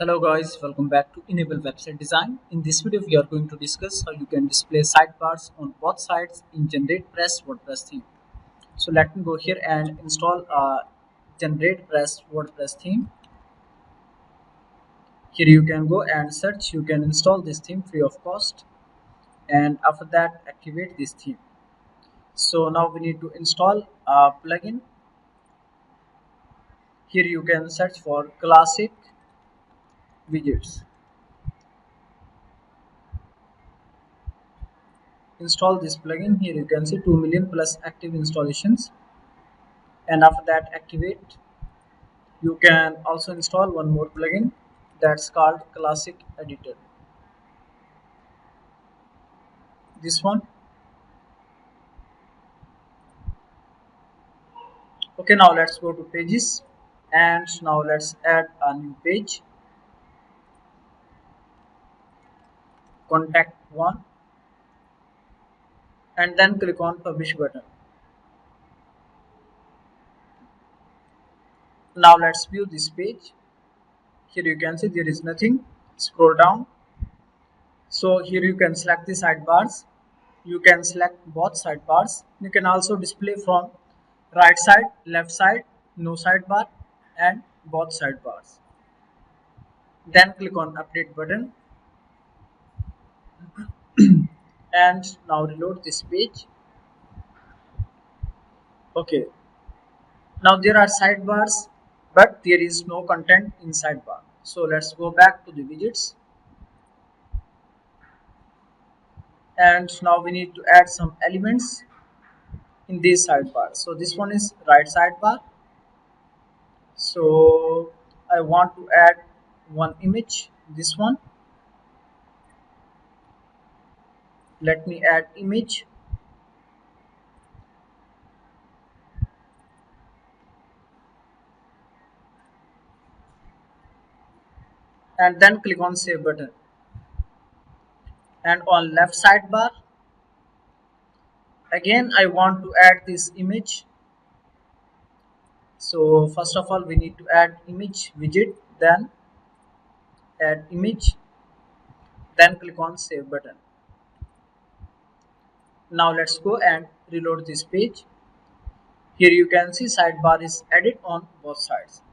Hello guys, welcome back to Enable Website Design. In this video, we are going to discuss how you can display sidebars on both sides in GeneratePress WordPress theme. So let me go here and install a GeneratePress WordPress theme. Here you can go and search. You can install this theme free of cost, and after that, activate this theme. So now we need to install a plugin. Here you can search for classic widgets. Install this plugin. Here you can see 2 million plus active installations, and after that activate. You can also install one more plugin that's called classic editor. This one. Okay, now let's go to pages, and now let's add a new page, contact one, and then click on publish button. Now let's view this page. Here you can see there is nothing. Scroll down. So here you can select the sidebars. You can select both sidebars. You can also display from right side, left side, no sidebar, and both sidebars. Then click on update button, and now reload this page. Okay, now there are sidebars, but there is no content in sidebar. So let's go back to the widgets, and now we need to add some elements in this sidebar. So this one is right sidebar. So I want to add one image, this one. Let me add image, and then click on save button. And on left sidebar, again I want to add this image. So first of all we need to add image widget, then add image, then click on save button. Now let's go and reload this page. Here you can see sidebar is added on both sides.